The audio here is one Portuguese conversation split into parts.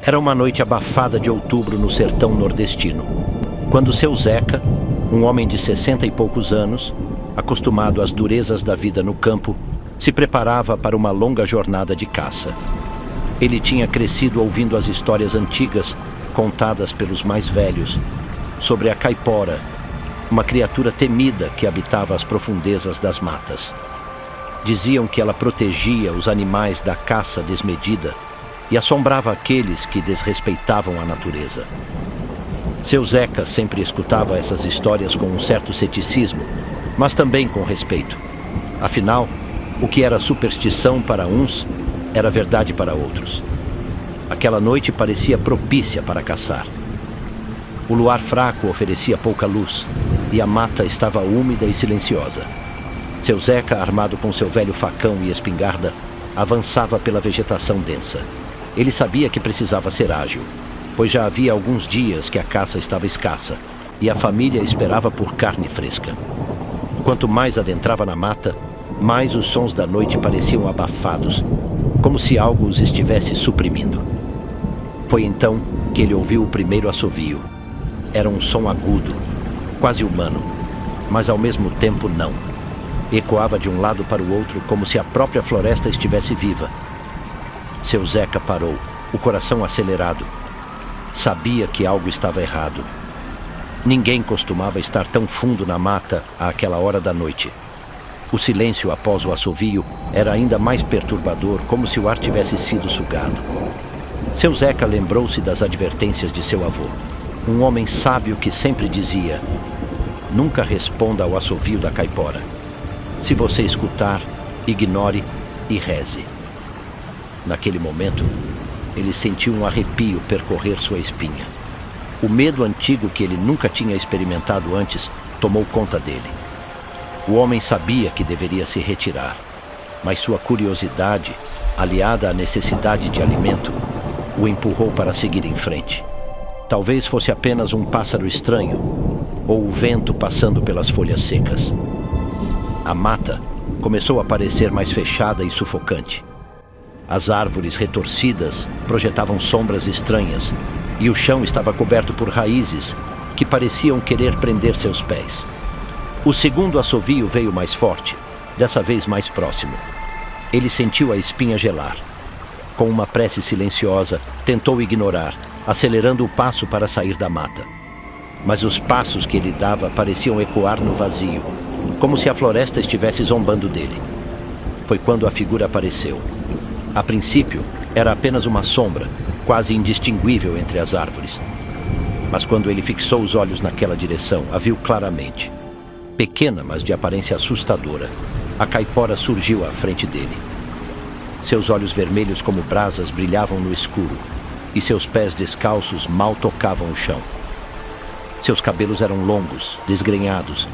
Era uma noite abafada de outubro no sertão nordestino, quando seu Zeca, um homem de 60 e poucos anos, acostumado às durezas da vida no campo, se preparava para uma longa jornada de caça. Ele tinha crescido ouvindo as histórias antigas, contadas pelos mais velhos, sobre a caipora, uma criatura temida que habitava as profundezas das matas. Diziam que ela protegia os animais da caça desmedida e assombrava aqueles que desrespeitavam a natureza. Seu Zeca sempre escutava essas histórias com um certo ceticismo, mas também com respeito. Afinal, o que era superstição para uns, era verdade para outros. Aquela noite parecia propícia para caçar. O luar fraco oferecia pouca luz, e a mata estava úmida e silenciosa. Seu Zeca, armado com seu velho facão e espingarda, avançava pela vegetação densa. Ele sabia que precisava ser ágil, pois já havia alguns dias que a caça estava escassa, e a família esperava por carne fresca. Quanto mais adentrava na mata, mais os sons da noite pareciam abafados, como se algo os estivesse suprimindo. Foi então que ele ouviu o primeiro assovio. Era um som agudo, quase humano, mas ao mesmo tempo não. Ecoava de um lado para o outro como se a própria floresta estivesse viva. Seu Zeca parou, o coração acelerado. Sabia que algo estava errado. Ninguém costumava estar tão fundo na mata àquela hora da noite. O silêncio após o assovio era ainda mais perturbador, como se o ar tivesse sido sugado. Seu Zeca lembrou-se das advertências de seu avô, um homem sábio que sempre dizia: nunca responda ao assovio da caipora. Se você escutar, ignore e reze. Naquele momento, ele sentiu um arrepio percorrer sua espinha. O medo antigo que ele nunca tinha experimentado antes tomou conta dele. O homem sabia que deveria se retirar, mas sua curiosidade, aliada à necessidade de alimento, o empurrou para seguir em frente. Talvez fosse apenas um pássaro estranho, ou o vento passando pelas folhas secas. A mata começou a parecer mais fechada e sufocante. As árvores retorcidas projetavam sombras estranhas, e o chão estava coberto por raízes que pareciam querer prender seus pés. O segundo assovio veio mais forte, dessa vez mais próximo. Ele sentiu a espinha gelar. Com uma prece silenciosa, tentou ignorar, acelerando o passo para sair da mata. Mas os passos que ele dava pareciam ecoar no vazio, como se a floresta estivesse zombando dele. Foi quando a figura apareceu. A princípio, era apenas uma sombra, quase indistinguível entre as árvores. Mas quando ele fixou os olhos naquela direção, a viu claramente. Pequena, mas de aparência assustadora, a caipora surgiu à frente dele. Seus olhos vermelhos como brasas brilhavam no escuro, e seus pés descalços mal tocavam o chão. Seus cabelos eram longos, desgrenhados,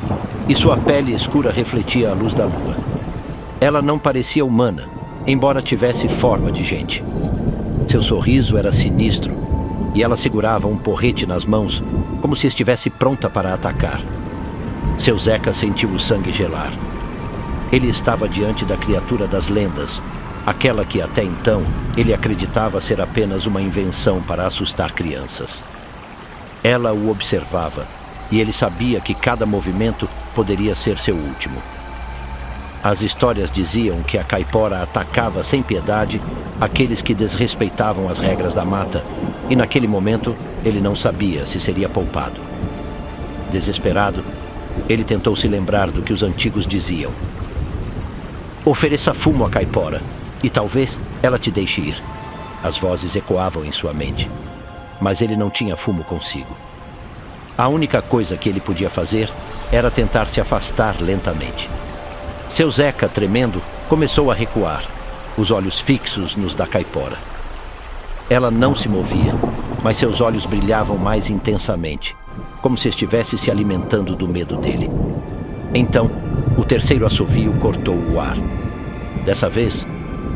e sua pele escura refletia a luz da lua. Ela não parecia humana, embora tivesse forma de gente. Seu sorriso era sinistro, e ela segurava um porrete nas mãos, como se estivesse pronta para atacar. Seu Zeca sentiu o sangue gelar. Ele estava diante da criatura das lendas, aquela que até então ele acreditava ser apenas uma invenção para assustar crianças. Ela o observava, e ele sabia que cada movimento poderia ser seu último. As histórias diziam que a caipora atacava sem piedade aqueles que desrespeitavam as regras da mata, e naquele momento ele não sabia se seria poupado. Desesperado, ele tentou se lembrar do que os antigos diziam. Ofereça fumo à caipora, e talvez ela te deixe ir. As vozes ecoavam em sua mente, mas ele não tinha fumo consigo. A única coisa que ele podia fazer era tentar se afastar lentamente. Seu Zeca, tremendo, começou a recuar, os olhos fixos nos da caipora. Ela não se movia, mas seus olhos brilhavam mais intensamente, como se estivesse se alimentando do medo dele. Então, o terceiro assovio cortou o ar. Dessa vez,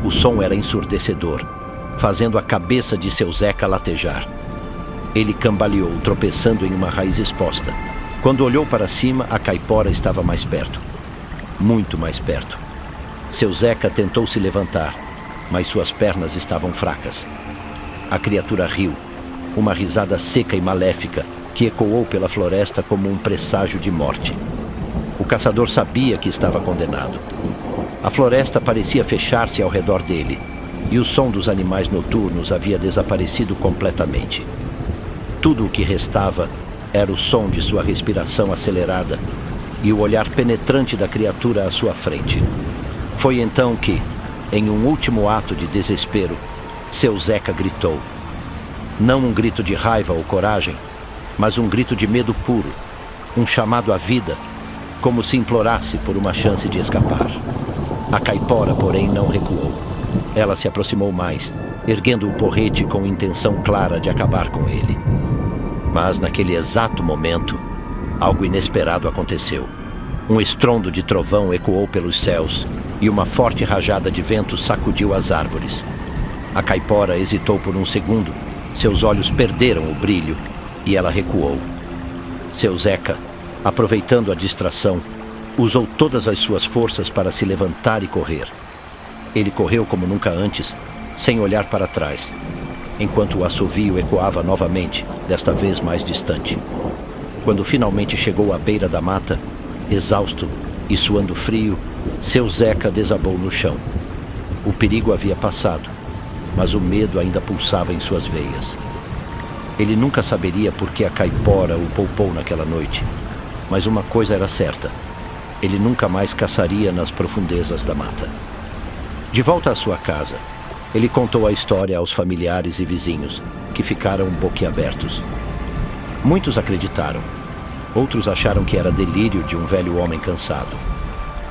o som era ensurdecedor, fazendo a cabeça de seu Zeca latejar. Ele cambaleou, tropeçando em uma raiz exposta. Quando olhou para cima, a caipora estava mais perto. Muito mais perto. Seu Zeca tentou se levantar, mas suas pernas estavam fracas. A criatura riu, uma risada seca e maléfica que ecoou pela floresta como um presságio de morte. O caçador sabia que estava condenado. A floresta parecia fechar-se ao redor dele, e o som dos animais noturnos havia desaparecido completamente. Tudo o que restava era o som de sua respiração acelerada e o olhar penetrante da criatura à sua frente. Foi então que, em um último ato de desespero, seu Zeca gritou. Não um grito de raiva ou coragem, mas um grito de medo puro, um chamado à vida, como se implorasse por uma chance de escapar. A caipora, porém, não recuou. Ela se aproximou mais, erguendo o porrete com intenção clara de acabar com ele. Mas, naquele exato momento, algo inesperado aconteceu. Um estrondo de trovão ecoou pelos céus e uma forte rajada de vento sacudiu as árvores. A caipora hesitou por um segundo, seus olhos perderam o brilho e ela recuou. Seu Zeca, aproveitando a distração, usou todas as suas forças para se levantar e correr. Ele correu como nunca antes, sem olhar para trás, enquanto o assovio ecoava novamente, desta vez mais distante. Quando finalmente chegou à beira da mata, exausto e suando frio, seu Zeca desabou no chão. O perigo havia passado, mas o medo ainda pulsava em suas veias. Ele nunca saberia por que a caipora o poupou naquela noite, mas uma coisa era certa: ele nunca mais caçaria nas profundezas da mata. De volta à sua casa, ele contou a história aos familiares e vizinhos, que ficaram boquiabertos. Muitos acreditaram, outros acharam que era delírio de um velho homem cansado.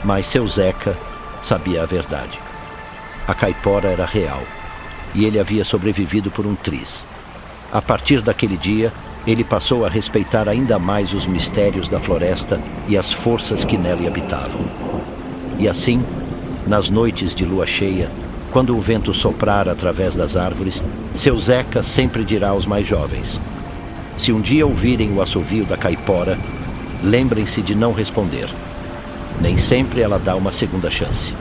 Mas seu Zeca sabia a verdade. A caipora era real, e ele havia sobrevivido por um triz. A partir daquele dia, ele passou a respeitar ainda mais os mistérios da floresta e as forças que nela habitavam. E assim, nas noites de lua cheia, quando o vento soprar através das árvores, seu Zeca sempre dirá aos mais jovens: se um dia ouvirem o assovio da caipora, lembrem-se de não responder. Nem sempre ela dá uma segunda chance.